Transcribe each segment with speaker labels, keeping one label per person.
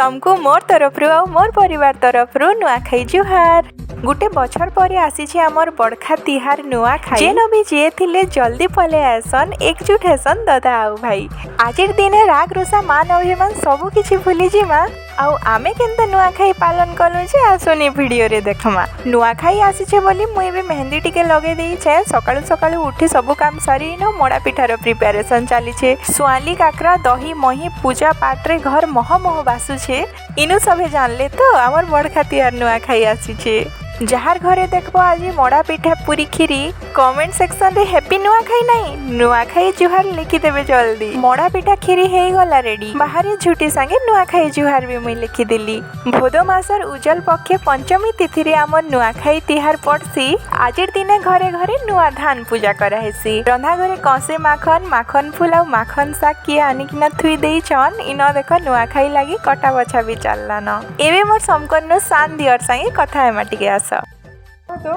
Speaker 1: समको मोर तरफ रु आ मोर परिवार तरफ रु nuakhai जुहार। गुटे बछर पर आसी आमर बड़खा तिहार nuakhai जेन भी जे थिले जल्दी पले आसन एकजुट हेसन दादा आउ भाई। आजिर दिने राग रुषा मान अभिमान सबु किछि भूली जिमा आउ आमे केनते nuakhai पालन कलु जे आसुनी वीडियो रे देखमा। nuakhai आसी छे बोली मुई बे मेहंदी टिके लगे देई छे। सकाळु सकाळु उठी सबु काम सरी न मोड़ा पिठार प्रिपरेशन चाली छे। सुआली काकरा दही मही पूजा पाठ रे घर मह मह बासु छे। इनु सबे जानले तो आमर बड़खा तिहार nuakhai आसी छे। जहार घरे देखबो आज मोड़ा पिठा पूरी खीरी कमेंट सेक्शन रे हैप्पी nuakhai नहीं nuakhai जुहार लिखि देबे जल्दी। मोड़ा पिठा खीरी हेई गला रेडी बाहरी झुटी संगे nuakhai जुहार भी मुई लिखि दिली। भोदो मासर उजल पक्षे पंचमी तिथि रे हमर nuakhai तिहार पड़सी। आजिर दिने घरे घरे नुआ धान पूजा करा हेसी। रंधा घरे कसे माखन माखन फूल आ माखन साग किए आनिकिना थुई देई छन। इन देखो nuakhai लागी कटा बछा भी चलला न। एबे मोर समकन्नो सान दियर संगे कथा हेमा टिके आस तो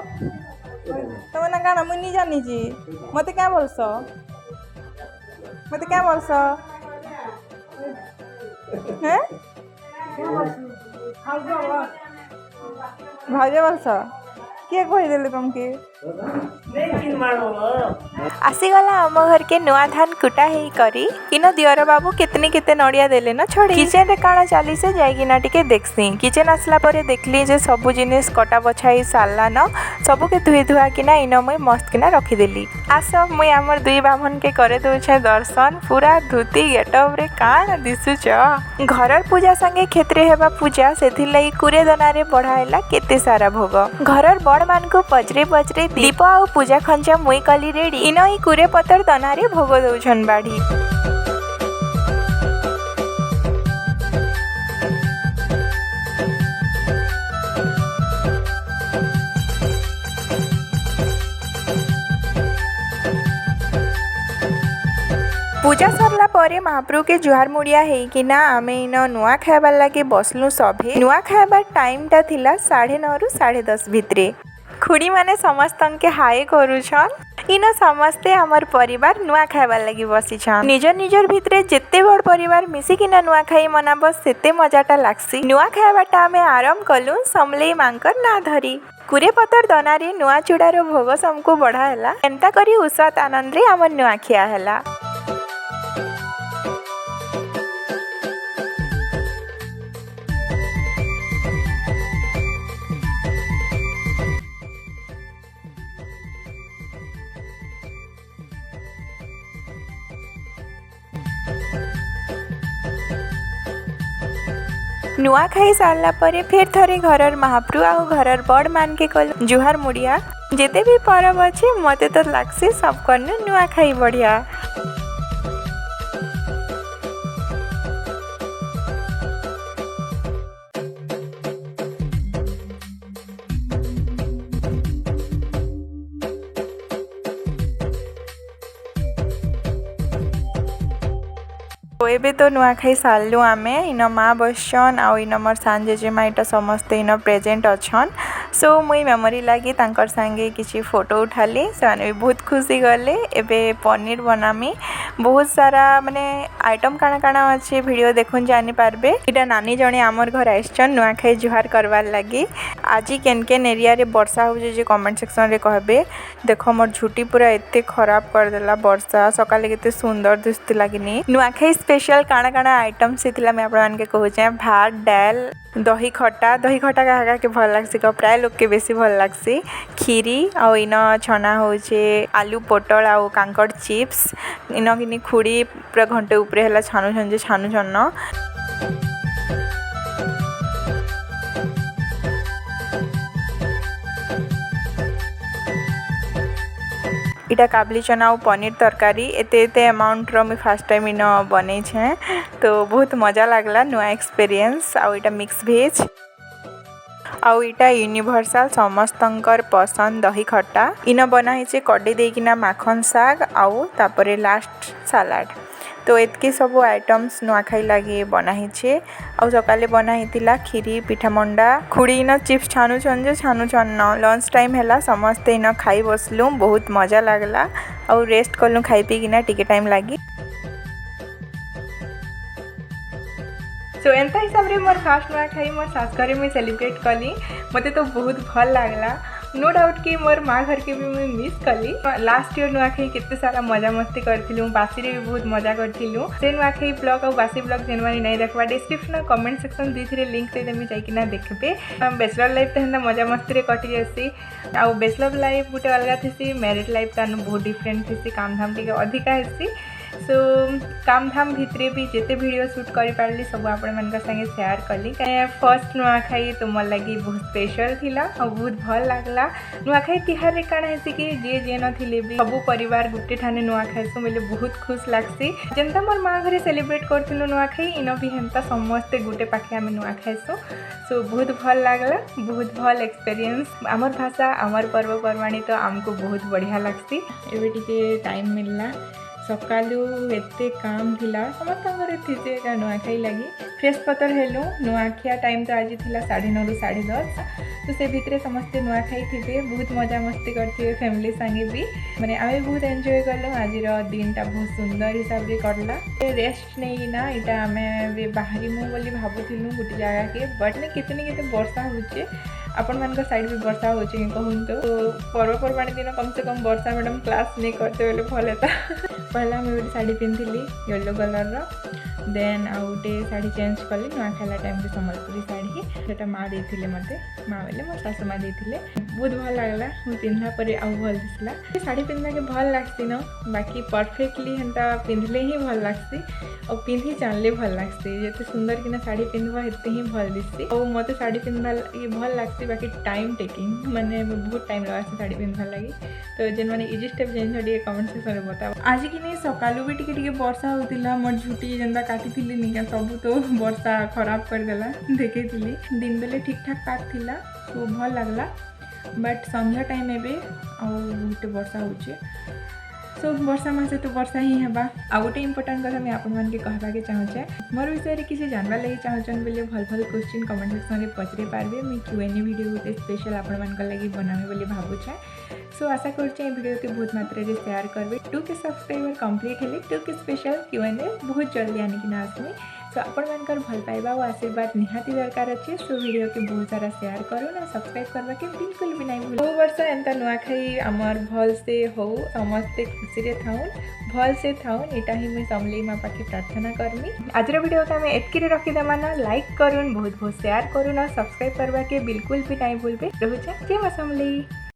Speaker 1: तो ना गाना मुनी जानी जी मते क्या बोलस हैं भाजे बोलस किए कहि देले तुमके आसीगला आम घर के नुआ धान कुटा ही करी इन दियर बाबू कितने केते नड़िया देले न छोड़ी। किचन रे काना चाली से जाइकिना टिके देखसी। किचन आसला परे देखली जे सबु जिनिस कटा बछाई सारला न सबु के धुई धुआ किना इन मुई मस्त किना रखी देली। आस मुई हमर दुई बामन के करे दउछे दर्शन पूरा धुती गेटअप रे काना दिसुच। घरर पूजा संगे क्षेत्रे हेबा पूजा सेथि लई कुरे दना रे बढ़ाइला केते सारा भोग। घरर बड़ मान को पजरे पजरे दीप आ पूजा खंचा मुई कली रेडी इन ई कुरे पतर दनारे भोग दउछन बाड़ी। पूजा सरला परे महाप्रभु के जुहार मुड़िया है कि ना आमे इन नुआ खाइबार लागे बसलु सभे। नुआ खाइबार टाइम टा थिला 9:30 रु 10:30 भितरे। खुड़ी माने समस्तन के हाय करूछन। इन समस्ते हमर परिवार नुआ खाइबार लागी बसिछन। निजर निजर भितरे जेते बड़ परिवार मिसी किना nuakhai मनाब सेते मजाटा लागसी। नुआ खाइबाटा आमे आराम कलु समलेई मांकर ना धरी। कुरे पतर दनारे नुआ चूड़ार भोग समको बढ़ा हैला। एंता करी उसात आनंद रे हमर nuakhia हैला। नुआ खाई सारला परे फिर थरे घरर महाप्रभु आ घरर बड़ मान के कल जुहार मुड़िया। जेते भी परब अच्छे मते तो लागसे सब करने नुआ खाई बढ़िया। एबे तो nuakhai सारलु आमे इन माँ बसछन आ इन मोर सान जेजेमा इटा समस्ते इन प्रेजेंट अछन। सो मुई मेमोरी लागी तांकर संगे किछि फोटो उठाली से भी बहुत खुशी गले। एबे पनीर बनामी बहुत सारा माने आइटम काना काना अच्छे वीडियो देखुन जानी पारबे। इटा नानी जणे आमर घर आइछन nuakhai जुहार करवार लागी। आजी केन केन एरिया रे वर्षा हो जे कमेंट सेक्शन रे कहबे। देखो मोर झुटी पूरा एते खराब कर देला वर्षा सकाले केते सुंदर दिसती लागिनी। nuakhai स्पेशल काना काना आइटम से थिला मैं आपन मान के कहू छै भात डाल दही खटा का के भल लागसी क प्राय लोग के बेसी भल लागसी। खीरी आ इन छना हो छे आलू पोटल आ कांकड़ चिप्स इन किनी खुड़ी पूरा घंटे ऊपर हला छानु छन न। इटा काबली चना और पनीर तरकारी एते अमाउंट रो मैं फर्स्ट टाइम इन बनै छे तो बहुत मजा लागला नुआ एक्सपीरियंस। आ इटा मिक्स वेज आउ इटा यूनिवर्सल समस्तंकर पसंद दही खट्टा इन बना छे कड़े देकिना माखन साग आउ तापरे लास्ट सलाड। तो एतकी सब आइटम्स nuakhai लगे बनाही छे। आउ सकाले बनाही थिला खीरी पिठा मंडा खुड़ी न चिप्स छानु छन न। लंच टाइम हैला समस्ते न खाई बसलु बहुत मजा लागला। आउ रेस्ट कलु खाई पी किना टिके टाइम लागी। सो एंता हिसाब रे मोर फास्ट नुआखाई मोर सास घरे मुझे सेलिब्रेट कली मते तो बहुत भल लागला नो डाउट कि मोर माँ घर के भी मुझे मिस कली लास्ट ईयर नुआखाई केते सारा मजा मस्ती करथिलु बासी रे भी बहुत मजा करथिलु से नुआखाई ब्लॉग और बासी ब्लॉग जेनवानी नहीं देखबा डिस्क्रिप्शन कमेंट सेक्शन दीथरे लिंक दे देमी जाइकिना देखबे बैचलर लाइफ तो हेंदा मजा मस्ती रे कटि जासी आ बैचलर लाइफ गोटे अलग थी मैरिड लाइफ तो बहुत डिफरेंट थी काम धाम टे अधिका हेसी सो काम धाम भितरे भी जिते वीडियो शूट कर पारली सब आपण मान संगे शेयर कली फर्स्ट नुआखाई तो मोर लगी बहुत स्पेशल थिला और बहुत भल लागला नुआखाई तिहार रे काना हेसी कि जे नथिले भी सब परिवार गुटे ठाने नुआखाइसु बोले बहुत खुश लागसी जेंता मोर माँ घरे सेलिब्रेट करथिलु नुआखाई इन भी हेंता समस्ते गुटे पाखे आमे नुआखाइसु सो बहुत भल लागला बहुत भल एक्सपीरियंस आमर भाषा आमर पर्वपर्वाणी तो आमको बहुत बढ़िया लागसी एबे टिके टाइम मिलला सकालू एते काम थिला समस्त थे नुआखाई लगी फ्रेश पतर हेलु नुआखिया टाइम तो आज थिला 9:30 ରୁ 10:30 तो से भितर समस्ते नुआखाई थे बहुत मजा मस्ती करते फैमिली संगे भी माने आमे बहुत एंजॉय करलो आज दिन टा बहुत सुंदर हिसाब से करला रेस्ट नहीं ना इटा आमे बाहरी मु बोली भाबुथिलु गोटे जगह के बट ने कितने वर्षा होचे आपण मान साइड भी वर्षा होचे कहूँ तो पर्वपर्वाणी दिन कम से कम वर्षा मैडम क्लास नहीं करते बोले भल था पहला मुझे गोटे शाढ़ी पिंधिली येलो कलर देन आउ गोटे शाढ़ी चेंज कली नुआखाइला टाइम रे संबलपुरी शाढ़ी सेटा माँ देथिले मते माँ बोले मो सासु माँ देथिले बहुत भल लागला मु पिंधा परे आउ भल दिसला शाढ़ी पिंधा के भल लागसी न बाकी परफेक्टली हेंता पिंधले ही भल लागसी और पिंधी जानले भल लागसी जते सुंदर किना शाढ़ी पिंधवा हेते ही भल दिससी और मते शाढ़ी पिंधवा ये भल लागसी बाकी टाइम टेकिंग माने बहुत टाइम लगासी शाढ़ी पिंधवा लगी तो जेन माने इजी स्टेप जेन छडी कमेंट सेक्शन रे बताओ आज कि नहीं सकालू भी टिके वर्षा होतिला मोर झुटी जेंदा काटी थिली निका सब तो वर्षा खराब कर देला देखे थिली दिन बेले ठीक ठाक पाक थिला तो भल लागला बट संध्या टाइम एबे आ गोटे वर्षा होचे सो वर्षा मासे तो वर्षा ही हेबा आ गोटे इंपोर्टेंट कथा मैं आपण मान के कहबा के चाहूचे मोर विषय रे किसी जानबा लागि चाहछन बोले भल भल क्वेश्चन कमेंट सेक्शन रे पचरे पारबे मैं Q&A वीडियो गोटे स्पेशल आपण मान के लागि बनावे बोली भाबुछे सो आशा करछे वीडियो के बहुत मात्रा रे शेयर करबे 2 के सब्सक्राइबर कंप्लीट हेले 2 के स्पेशल Q&A बहुत जल्दी आने की आसमी सो आपण मानकर भल पाइबा और आशीर्वाद निहाती दरकार अच्छे सो वीडियो के बहुत सारा शेयर करो ना सब्सक्राइब करबा के बिल्कुल भी नहीं भूल वर्ष एंता नुआखाई आमर भल से हो समस्ते खुशी रे थाउन भल से थाउन एटा ही मैं समली माँ पाखे प्रार्थना करमी आज वीडियो का मैं एतकी रे रखी देमा ना लाइक करूँ बहुत बहुत शेयर करूँ ना सब्सक्राइब करबा के बिल्कुल भी नहीं भूलबे रहूचे जय माँ समली।